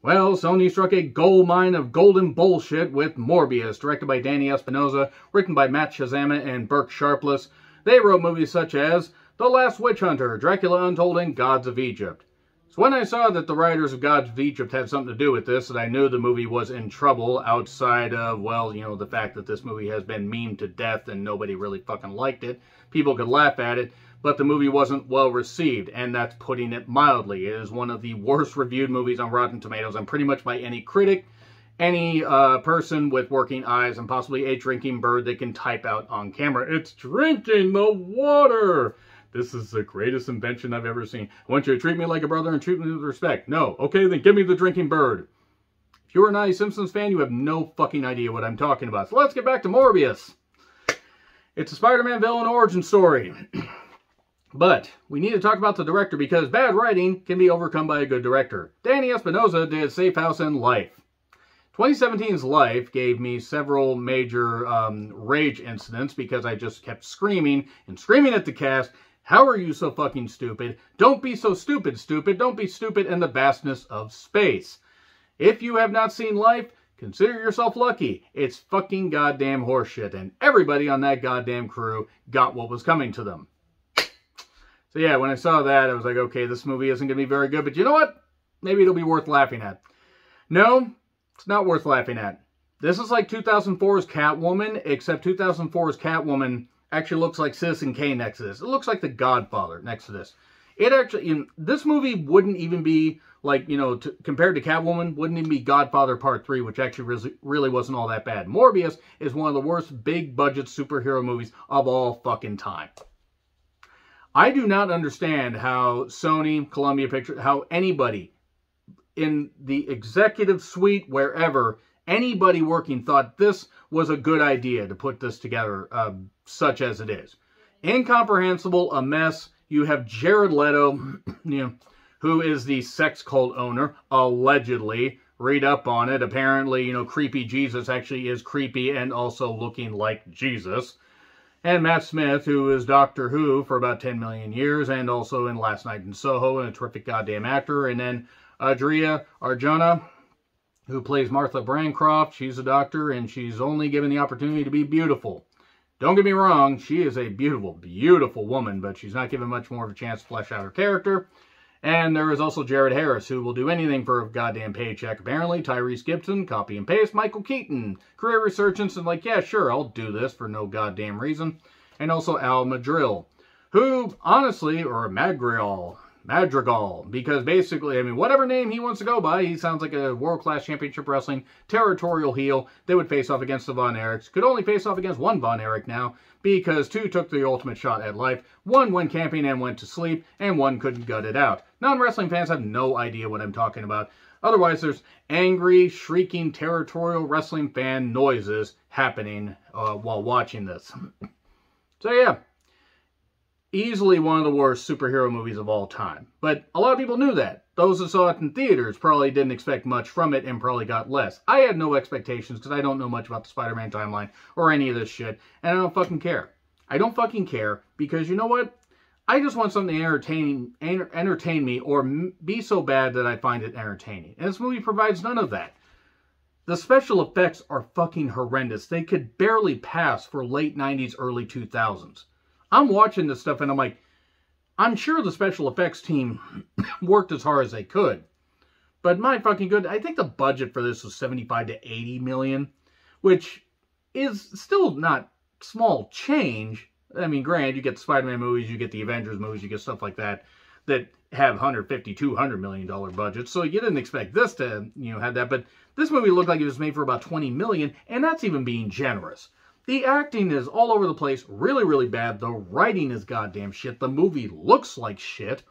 Well, Sony struck a gold mine of golden bullshit with Morbius, directed by Danny Espinosa, written by Matt Shazama and Burke Sharpless. They wrote movies such as The Last Witch Hunter, Dracula Untold, and Gods of Egypt. So when I saw that the writers of Gods of Egypt had something to do with this, that I knew the movie was in trouble outside of, well, you know, the fact that this movie has been memed to death and nobody really fucking liked it. People could laugh at it, but the movie wasn't well received, and that's putting it mildly. It is one of the worst reviewed movies on Rotten Tomatoes, and pretty much by any critic, any person with working eyes, and possibly a drinking bird that can type out on camera, "It's drinking the water! This is the greatest invention I've ever seen. I want you to treat me like a brother and treat me with respect." No. Okay, then give me the drinking bird. If you're not a Simpsons fan, you have no fucking idea what I'm talking about. So let's get back to Morbius. It's a Spider-Man villain origin story. But we need to talk about the director because bad writing can be overcome by a good director. Danny Espinosa did Safe House and Life. 2017's Life gave me several major rage incidents because I just kept screaming and screaming at the cast. How are you so fucking stupid? Don't be so stupid, stupid. Don't be stupid in the vastness of space. If you have not seen Life, consider yourself lucky. It's fucking goddamn horseshit, and everybody on that goddamn crew got what was coming to them. So yeah, when I saw that, I was like, okay, this movie isn't going to be very good, but you know what? Maybe it'll be worth laughing at. No, it's not worth laughing at. This is like 2004's Catwoman, except 2004's Catwoman actually looks like Citizen Kane next to this. It looks like The Godfather next to this. It actually, this movie wouldn't even be like, you know, compared to Catwoman, wouldn't even be Godfather Part 3, which actually really wasn't all that bad. Morbius is one of the worst big budget superhero movies of all fucking time. I do not understand how Sony, Columbia Pictures, how anybody in the executive suite, wherever, anybody working thought this was a good idea to put this together, such as it is. Incomprehensible, a mess. You have Jared Leto, you know, who is the sex cult owner, allegedly. Read up on it. Apparently, you know, creepy Jesus actually is creepy and also looking like Jesus. And Matt Smith, who is Doctor Who for about 10 million years, and also in Last Night in Soho, and a terrific goddamn actor. And then Adria Arjona, who plays Martha Bancroft. She's a doctor, and she's only given the opportunity to be beautiful. Don't get me wrong, she is a beautiful, beautiful woman, but she's not given much more of a chance to flesh out her character. And there is also Jared Harris, who will do anything for a goddamn paycheck, apparently. Tyrese Gibson, copy and paste. Michael Keaton, career resurgence, and like, yeah, sure, I'll do this for no goddamn reason. And also Al Madrigal, who, honestly, or Madrigal, because basically, I mean, whatever name he wants to go by, he sounds like a world-class championship wrestling territorial heel that would face off against the Von Erichs. Could only face off against one Von Erich now, because two took the ultimate shot at life, one went camping and went to sleep, and one couldn't gut it out. Non-wrestling fans have no idea what I'm talking about. Otherwise, there's angry, shrieking, territorial wrestling fan noises happening while watching this. So yeah, easily one of the worst superhero movies of all time. But a lot of people knew that. Those that saw it in theaters probably didn't expect much from it and probably got less. I had no expectations because I don't know much about the Spider-Man timeline or any of this shit. And I don't fucking care. I don't fucking care because you know what? I just want something to entertain me or be so bad that I find it entertaining. And this movie provides none of that. The special effects are fucking horrendous. They could barely pass for late 90s, early 2000s. I'm watching this stuff and I'm like, I'm sure the special effects team worked as hard as they could. But my fucking good, I think the budget for this was 75 to 80 million, which is still not small change. I mean, granted, you get the Spider-Man movies, you get the Avengers movies, you get stuff like that have 150, 200 million dollar budgets. So you didn't expect this to, you know, have that. But this movie looked like it was made for about 20 million, and that's even being generous. The acting is all over the place, really, really bad. The writing is goddamn shit. The movie looks like shit.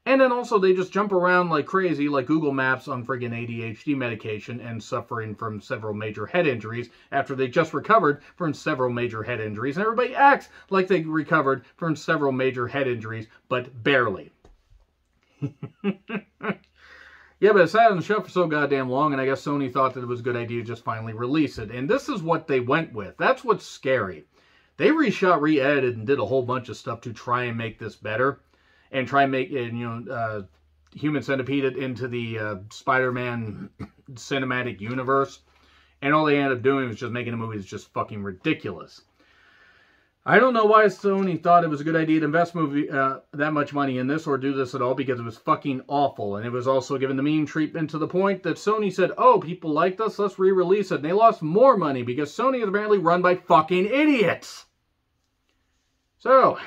And then also they just jump around like crazy, like Google Maps on friggin' ADHD medication and suffering from several major head injuries after they just recovered from several major head injuries. And everybody acts like they recovered from several major head injuries, but barely. Yeah, but it sat on the shelf for so goddamn long, and I guess Sony thought that it was a good idea to just finally release it. And this is what they went with. That's what's scary. They reshot, re-edited, and did a whole bunch of stuff to try and make this better. And try and make it, you know, human centipeded into the Spider-Man cinematic universe. And all they ended up doing was just making a movie that's just fucking ridiculous. I don't know why Sony thought it was a good idea to invest that much money in this or do this at all, because it was fucking awful. And it was also given the meme treatment to the point that Sony said, oh, people liked us, let's re-release it. And they lost more money because Sony is apparently run by fucking idiots. So,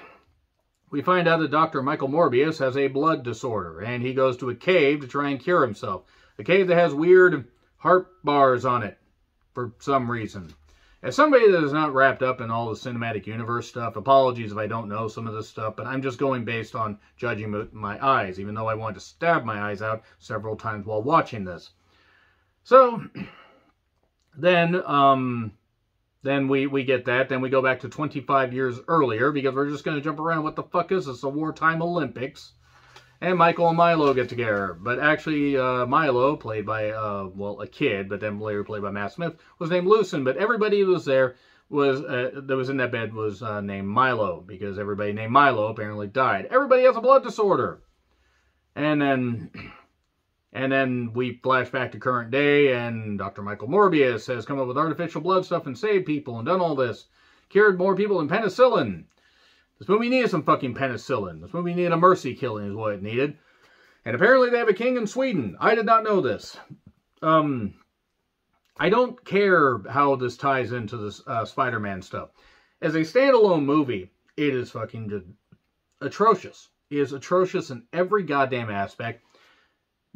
we find out that Dr. Michael Morbius has a blood disorder, and he goes to a cave to try and cure himself. A cave that has weird heart bars on it, for some reason. As somebody that is not wrapped up in all the cinematic universe stuff, apologies if I don't know some of this stuff, but I'm just going based on judging with my eyes, even though I wanted to stab my eyes out several times while watching this. So, then we get that. Then we go back to 25 years earlier, because we're just going to jump around. What the fuck is this? A wartime Olympics. And Michael and Milo get together. But actually, Milo, played by, well, a kid, but then later played by Matt Smith, was named Lucen. But everybody who was there, that was in that bed, was named Milo, because everybody named Milo apparently died. Everybody has a blood disorder. And then we flash back to current day, and Dr. Michael Morbius has come up with artificial blood stuff and saved people and done all this. Cured more people than penicillin. This movie needed some fucking penicillin. This movie needed a mercy killing is what it needed. And apparently they have a king in Sweden. I did not know this. I don't care how this ties into this Spider-Man stuff. As a standalone movie, it is fucking just atrocious. It is atrocious in every goddamn aspect.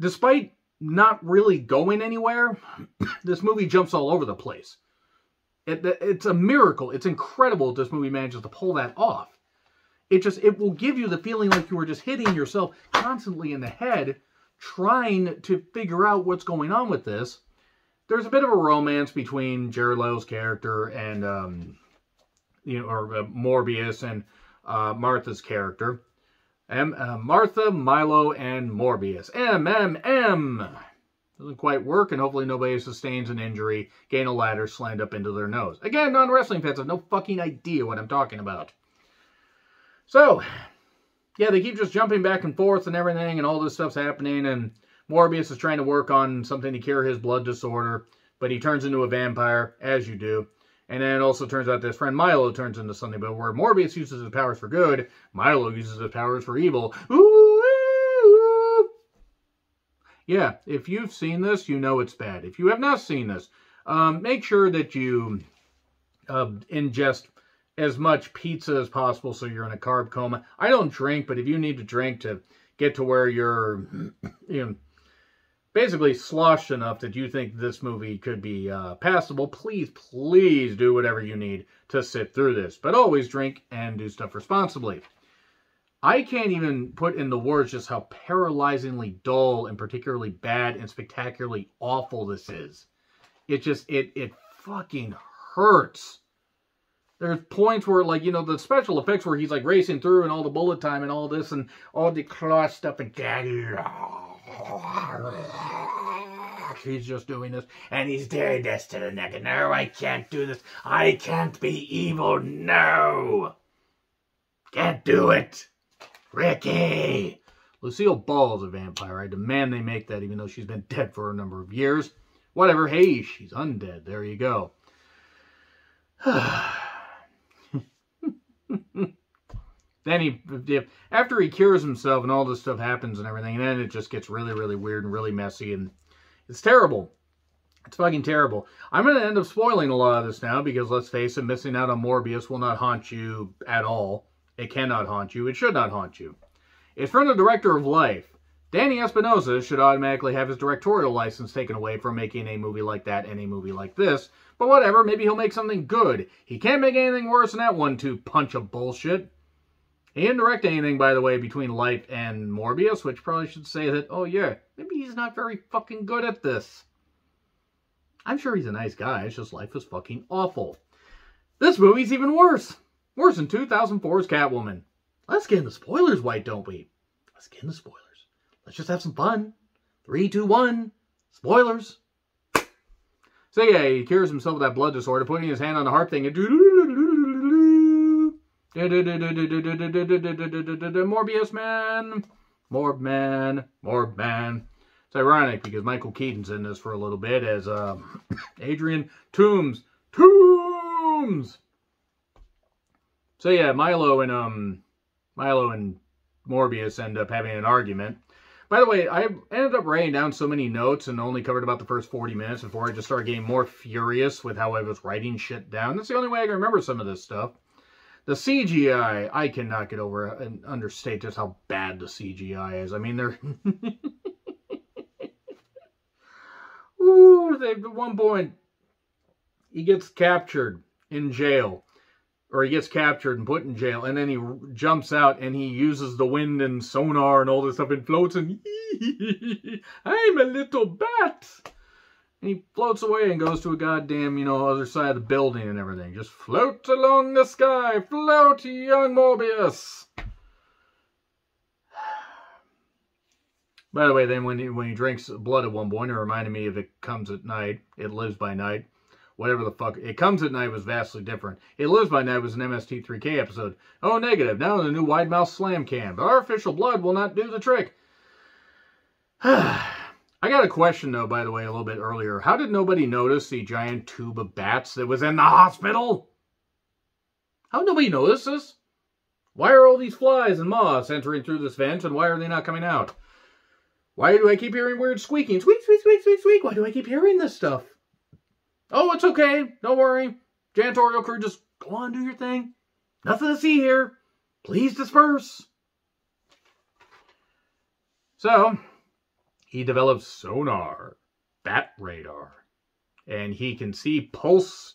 Despite not really going anywhere, this movie jumps all over the place. It's a miracle. It's incredible that this movie manages to pull that off. It will give you the feeling like you were just hitting yourself constantly in the head, trying to figure out what's going on with this. There's a bit of a romance between Jared Leto's character and, Morbius and Martha's character. Martha, Milo, and Morbius. MMM! Doesn't quite work, and hopefully nobody sustains an injury, gain a ladder slammed up into their nose. Again, non-wrestling fans have no fucking idea what I'm talking about. So, yeah, they keep just jumping back and forth and everything, and all this stuff's happening, and Morbius is trying to work on something to cure his blood disorder, but he turns into a vampire, as you do. And then it also turns out that his friend Milo turns into something, but where Morbius uses his powers for good, Milo uses his powers for evil. Ooh! Yeah, if you've seen this, you know it's bad. If you have not seen this, make sure that you ingest as much pizza as possible so you're in a carb coma. I don't drink, but if you need to drink to get to where you're basically sloshed enough that you think this movie could be passable, please do whatever you need to sit through this. But always drink and do stuff responsibly. I can't even put in the words just how paralyzingly dull and particularly bad and spectacularly awful this is. It fucking hurts. There's points where, like, the special effects where he's, like, racing through and all the bullet time and all this and all the claw stuff and he's just doing this and he's doing this to the neck. And no, I can't do this. I can't be evil. No. Can't do it. Ricky. Lucille Ball is a vampire. I demand they make that, even though she's been dead for a number of years. Whatever. Hey, she's undead. There you go. Then after he cures himself and all this stuff happens and everything, and then it just gets really, really weird and really messy, and it's terrible. It's fucking terrible. I'm going to end up spoiling a lot of this now, because let's face it, missing out on Morbius will not haunt you at all. It cannot haunt you. It should not haunt you. It's from the director of Life. Danny Espinosa should automatically have his directorial license taken away for making a movie like that and a movie like this. But whatever, maybe he'll make something good. He can't make anything worse than that 1-2 punch of bullshit. He didn't direct anything, by the way, between Life and Morbius, which probably should say that, oh yeah, maybe he's not very fucking good at this. I'm sure he's a nice guy, it's just Life was fucking awful. This movie's even worse. Worse than 2004's Catwoman. Let's get into spoilers, why don't we? Let's get into spoilers. Let's just have some fun. 3, 2, 1. Spoilers. So yeah, he cures himself of that blood disorder, putting his hand on the harp thing and Morbius man. Morbman, Morbman. It's ironic because Michael Keaton's in this for a little bit as Adrian Toomes. So yeah, Milo and Morbius end up having an argument. By the way, I ended up writing down so many notes and only covered about the first 40 minutes before I just started getting more furious with how I was writing shit down. That's the only way I can remember some of this stuff. The CGI, I cannot get over and understate just how bad the CGI is. I mean, they're... Ooh, at one point, he gets captured in jail. Or he gets captured and put in jail, and then he jumps out and he uses the wind and sonar and all this stuff and floats and I'm a little bat. And he floats away and goes to a goddamn, other side of the building and everything. Just float along the sky, float, young Morbius. By the way, then when he drinks blood at one point, it reminded me of It Comes at Night, It Lives by Night. Whatever the fuck. It Comes at Night was vastly different. It Lives by Night was an MST3K episode. Oh, negative. Now in the new wide mouth slam can. But artificial blood will not do the trick. I got a question, though, by the way, a little bit earlier. How did nobody notice the giant tube of bats that was in the hospital? How did nobody notice this? Why are all these flies and moths entering through this vent, and why are they not coming out? Why do I keep hearing weird squeaking? Squeak, squeak, squeak, squeak, squeak. Why do I keep hearing this stuff? Oh, it's okay. Don't worry. Janitorial crew, just go on, do your thing. Nothing to see here. Please disperse. So, he develops sonar, bat radar, and he can see pulse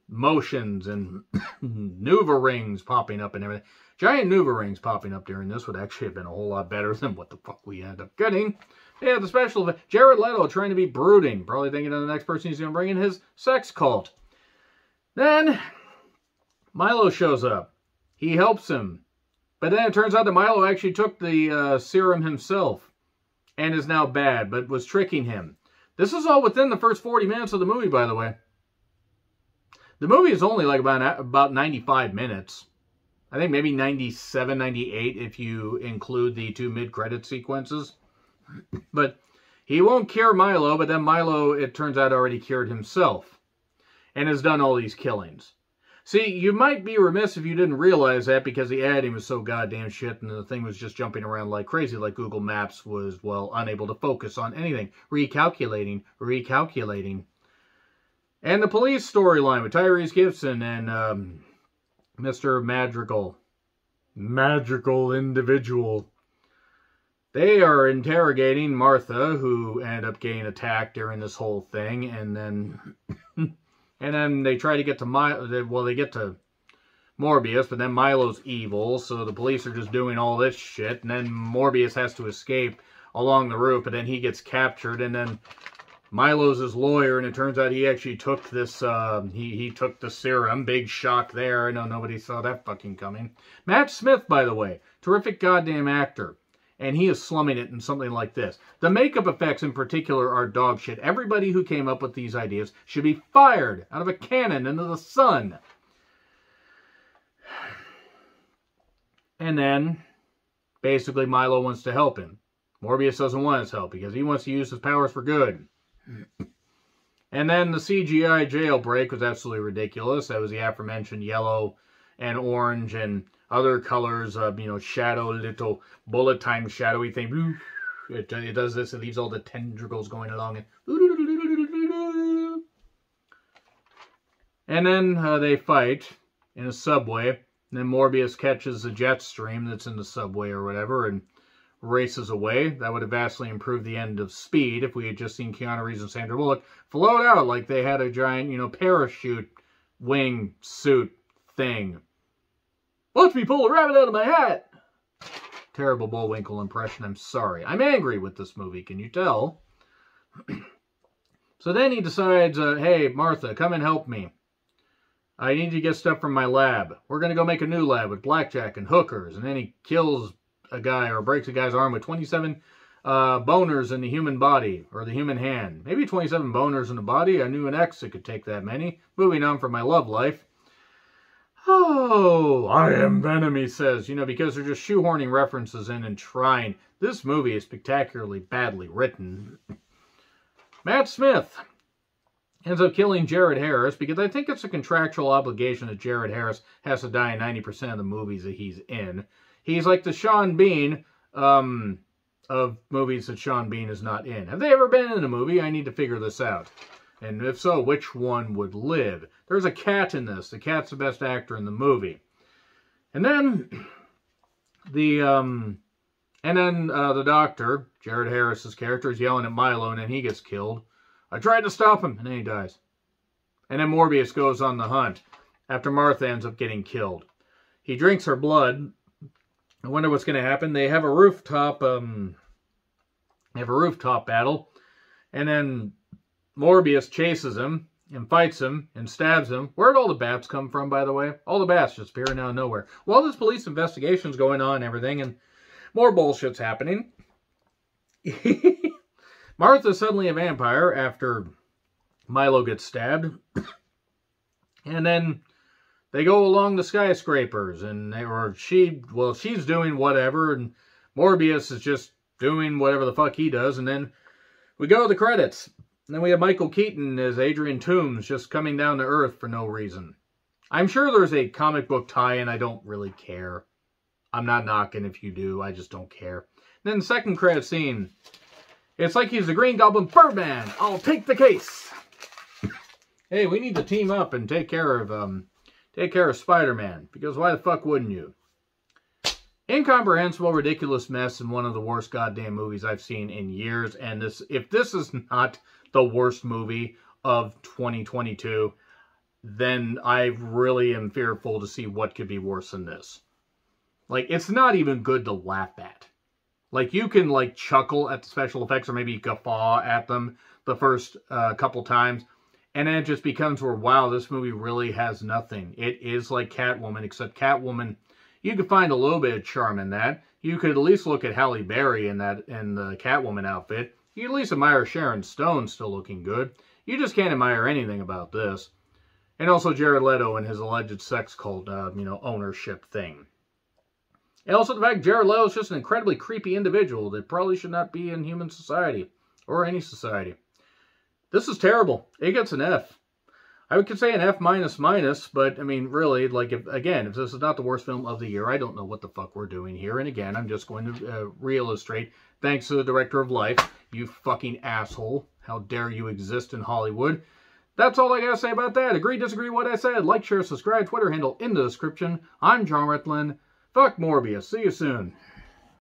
motions and Nuva rings popping up and everything. Giant Nuva rings popping up during this would actually have been a whole lot better than what the fuck we ended up getting. Yeah, the special effect. Jared Leto trying to be brooding. Probably thinking of the next person he's going to bring in his sex cult. Then, Milo shows up. He helps him. But then it turns out that Milo actually took the serum himself. And is now bad, but was tricking him. This is all within the first 40 minutes of the movie, by the way. The movie is only like about 95 minutes. I think maybe 97, 98 if you include the 2 mid-credit sequences. But he won't cure Milo, but then Milo, it turns out, already cured himself. And has done all these killings. See, you might be remiss if you didn't realize that because the editing was so goddamn shit and the thing was just jumping around like crazy, like Google Maps was, well, unable to focus on anything. Recalculating. And the police storyline with Tyrese Gibson and Mr. Magical individual. They are interrogating Martha, who ended up getting attacked during this whole thing, and then they try to get to they get to Morbius, but then Milo's evil, so the police are just doing all this shit, and then Morbius has to escape along the roof, but then he gets captured, and then Milo's his lawyer, and it turns out he actually took this, he took the serum. Big shock there. I know nobody saw that fucking coming. Matt Smith, by the way, terrific goddamn actor. And he is slumming it in something like this. The makeup effects in particular are dog shit. Everybody who came up with these ideas should be fired out of a cannon into the sun. And then, basically, Milo wants to help him. Morbius doesn't want his help because he wants to use his powers for good. And then the CGI jailbreak was absolutely ridiculous. That was the aforementioned yellow and orange and other colors of, shadow, little bullet time shadowy thing. It does this. It leaves all the tendrils going along. And then they fight in a subway. And then Morbius catches the jet stream that's in the subway or whatever and races away. That would have vastly improved the end of Speed if we had just seen Keanu Reeves and Sandra Bullock float out like they had a giant, parachute wing suit thing. Watch me pull a rabbit out of my hat! Terrible Bullwinkle impression, I'm sorry. I'm angry with this movie, can you tell? So then he decides, hey, Martha, come and help me. I need to get stuff from my lab. We're going to go make a new lab with blackjack and hookers. And then he kills a guy or breaks a guy's arm with 27 boners in the human body, or the human hand. Maybe 27 boners in the body. I knew an ex that could take that many. Moving on from my love life. Oh, I am Venom, he says, because they're just shoehorning references in and trying. This movie is spectacularly badly written. Matt Smith ends up killing Jared Harris because I think it's a contractual obligation that Jared Harris has to die in 90% of the movies that he's in. He's like the Sean Bean of movies that Sean Bean is not in. Have they ever been in a movie? I need to figure this out. And if so, which one would live? There's a cat in this. The cat's the best actor in the movie. And then the doctor, Jared Harris's character, is yelling at Milo, and then he gets killed. I tried to stop him, and then he dies. And then Morbius goes on the hunt after Martha ends up getting killed. He drinks her blood. I wonder what's going to happen. They have a rooftop battle, and then Morbius chases him and fights him and stabs him. Where'd all the bats come from, by the way? All the bats just appearing out of nowhere. Well, this police investigation's going on and everything, and more bullshit's happening. Martha's suddenly a vampire after Milo gets stabbed. And then they go along the skyscrapers, and she's doing whatever, and Morbius is just doing whatever the fuck he does, and then we go to the credits. And then we have Michael Keaton as Adrian Toomes just coming down to Earth for no reason. I'm sure there's a comic book tie-in. I don't really care. I'm not knocking if you do. I just don't care. And then the second credit scene. It's like he's the Green Goblin Birdman. I'll take the case. Hey, we need to team up and take care of Spider-Man. Because why the fuck wouldn't you? Incomprehensible, ridiculous mess and one of the worst goddamn movies I've seen in years. And if this is not the worst movie of 2022, then I really am fearful to see what could be worse than this. Like, it's not even good to laugh at. Like, you can, like, chuckle at the special effects or maybe guffaw at them the first couple times. And then it just becomes where, wow, this movie really has nothing. It is like Catwoman, except Catwoman, you could find a little bit of charm in that. You could at least look at Halle Berry in the Catwoman outfit. You could at least admire Sharon Stone still looking good. You just can't admire anything about this. And also Jared Leto and his alleged sex cult, ownership thing. And also the fact Jared Leto is just an incredibly creepy individual that probably should not be in human society. Or any society. This is terrible. It gets an F. I could say an F minus, but I mean, really, like, if this is not the worst film of the year, I don't know what the fuck we're doing here. And again, I'm just going to re-illustrate, thanks to the director of Life, you fucking asshole. How dare you exist in Hollywood. That's all I gotta say about that. Agree, disagree, what I said. Like, share, subscribe, Twitter handle in the description. I'm John Retlin. Fuck Morbius. See you soon.